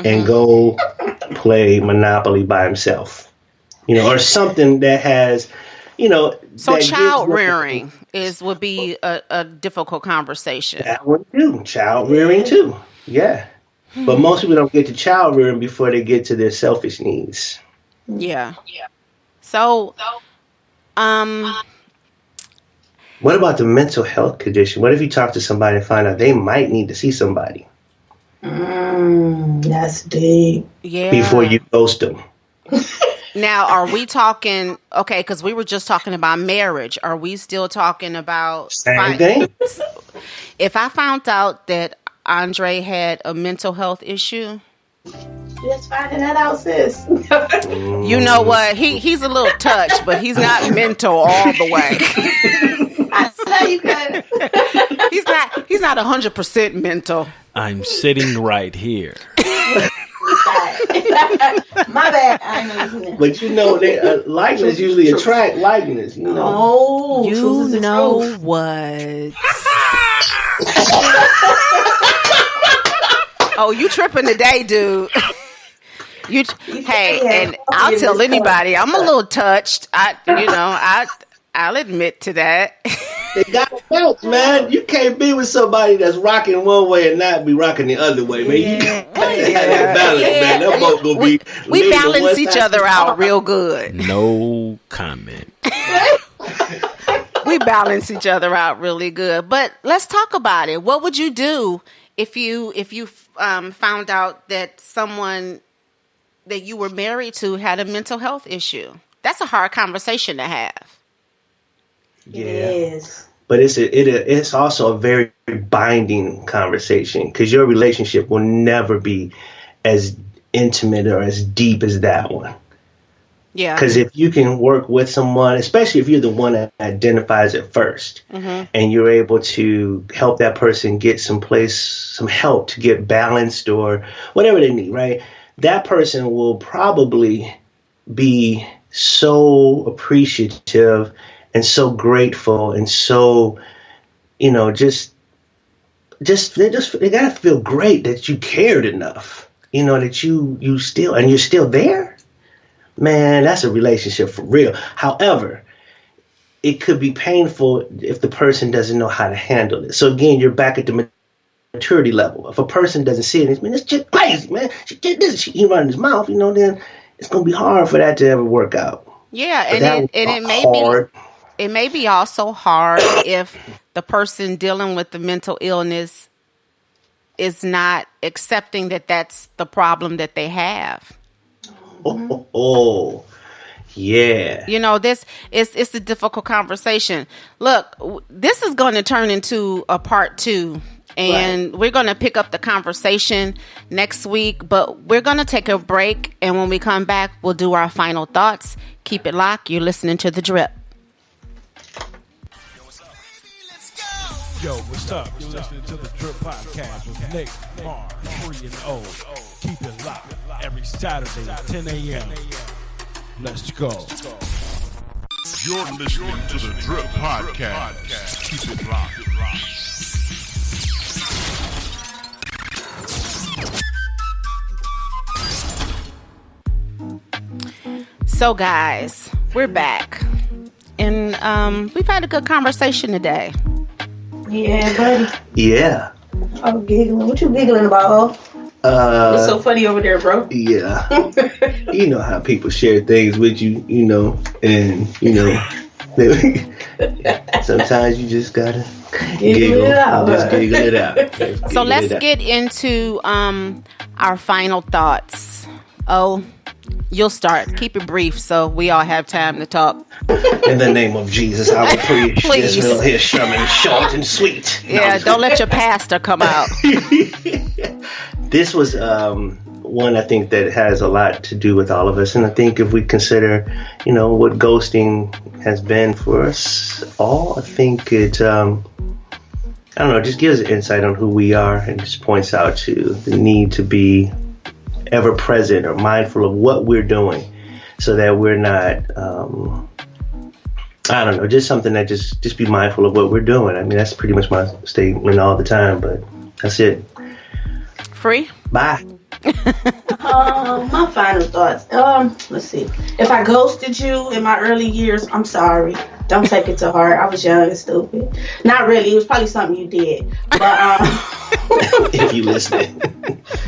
and go play Monopoly by himself, or something that has, So child rearing would be a difficult conversation. That one too. Child rearing too. Yeah. But most people don't get to child rearing before they get to their selfish needs. Yeah. So, what about the mental health condition? What if you talk to somebody and find out they might need to see somebody? That's deep. Yeah. Before you ghost them. Now, are we talking, okay, because we were just talking about marriage. Are we still talking about... Same thing. If I found out that Andre had a mental health issue... Just finding that out, sis. You know what? He's a little touched, but he's not mental all the way. I tell you guys. He's not 100% mental. I'm sitting right here. My bad. I know listening. But likeness usually attract likeness. Oh, you know what? Oh, you tripping today, dude. And I'll tell anybody I'm a little touched. I'll admit to that. It got to bounce, man. You can't be with somebody that's rocking one way and not be rocking the other way, man. You got to have that balance, man. They're both gonna be. We balance each other out real good. No comment. We balance each other out really good. But let's talk about it. What would you do if you found out that someone that you were married to had a mental health issue? That's a hard conversation to have. Yeah. It is. But it's also a very binding conversation because your relationship will never be as intimate or as deep as that one. Yeah. Because if you can work with someone, especially if you're the one that identifies it first, and you're able to help that person get some help to get balanced or whatever they need, right? That person will probably be so appreciative and so grateful and so, they gotta feel great that you cared enough, that you're still there. Man, that's a relationship for real. However, it could be painful if the person doesn't know how to handle it. So again, you're back at the maturity level. If a person doesn't see it, this shit crazy, man. She did this. He running his mouth, then it's gonna be hard for that to ever work out. Yeah, it may be also hard if the person dealing with the mental illness is not accepting that that's the problem that they have. Oh, yeah. This it's a difficult conversation. Look, this is going to turn into a part 2, and we're going to pick up the conversation next week. But we're going to take a break, and when we come back, we'll do our final thoughts. Keep it locked. You're listening to The Drip. Yo, what's up? You're listening to The Drip Podcast with Nick, Mar, Free, and O. Keep it locked every Saturday at 10 a.m. Let's go. You're listening to The Drip Podcast. Keep it locked. So, guys, we're back. And we've had a good conversation today. Yeah, buddy. Yeah. I'm giggling. What you giggling about, Ho? What's so funny over there, bro? Yeah. You know how people share things with you, and, sometimes you just gotta giggle it out. Just giggle it out. So let's get into our final thoughts. Oh, you'll start. Keep it brief so we all have time to talk. In the name of Jesus, I will preach this little here sermon short and sweet. Yeah, don't let your pastor come out. This was one I think that has a lot to do with all of us. And I think if we consider, what ghosting has been for us all, I think it, just gives an insight on who we are and just points out to the need to be ever present or mindful of what we're doing so that we're not, just something that just be mindful of what we're doing. I mean, that's pretty much my statement all the time, but that's it. Free? Bye. My final thoughts. Let's see. If I ghosted you in my early years, I'm sorry. Don't take it to heart. I was young and stupid. Not really. It was probably something you did. But if you listening.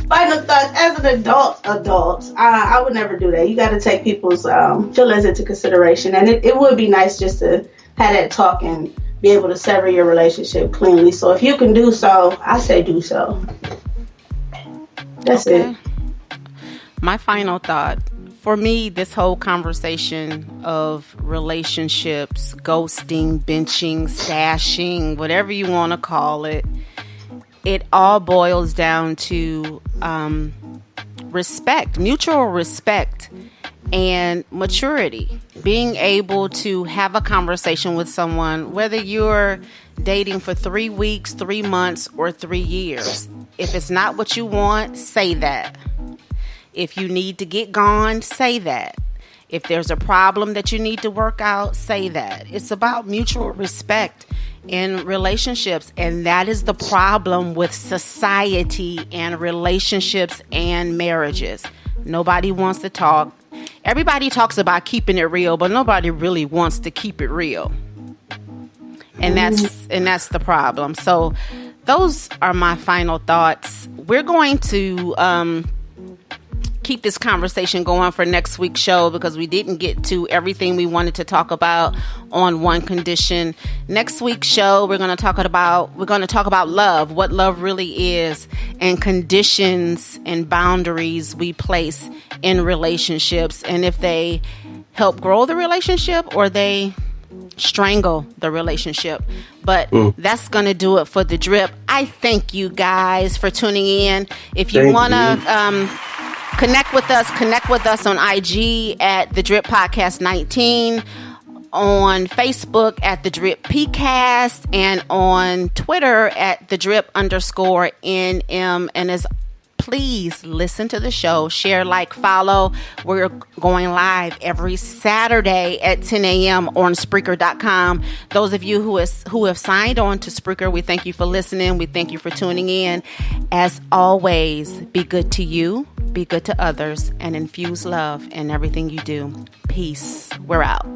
Final thoughts. As an adult, I would never do that. You got to take people's feelings into consideration, and it would be nice just to have that talk and be able to sever your relationship cleanly. So if you can do so, I say do so. That's it. My final thought. For me, this whole conversation of relationships, ghosting, benching, stashing, whatever you want to call it, it all boils down to respect, mutual respect, and maturity. Being able to have a conversation with someone, whether you're dating for 3 weeks, 3 months, or 3 years. If it's not what you want, say that. If you need to get gone, say that. If there's a problem that you need to work out, say that. It's about mutual respect in relationships, and that is the problem with society and relationships and marriages. Nobody wants to talk. Everybody talks about keeping it real, but nobody really wants to keep it real. And that's the problem. So those are my final thoughts. We're going to keep this conversation going for next week's show because we didn't get to everything we wanted to talk about on one condition. Next week's show, we're going to talk about love, what love really is, and conditions and boundaries we place in relationships, and if they help grow the relationship or they strangle the relationship. But that's going to do it for The Drip. I thank you guys for tuning in. If you want to connect with us on IG at The Drip Podcast 19, on Facebook at The Drip PCast, and on Twitter at The Drip _NM. And as please listen to the show, share, like, follow. We're going live every Saturday at 10 a.m. on Spreaker.com. Those of you who have signed on to Spreaker, we thank you for listening. We thank you for tuning in. As always, be good to you, be good to others, and infuse love in everything you do. Peace. We're out.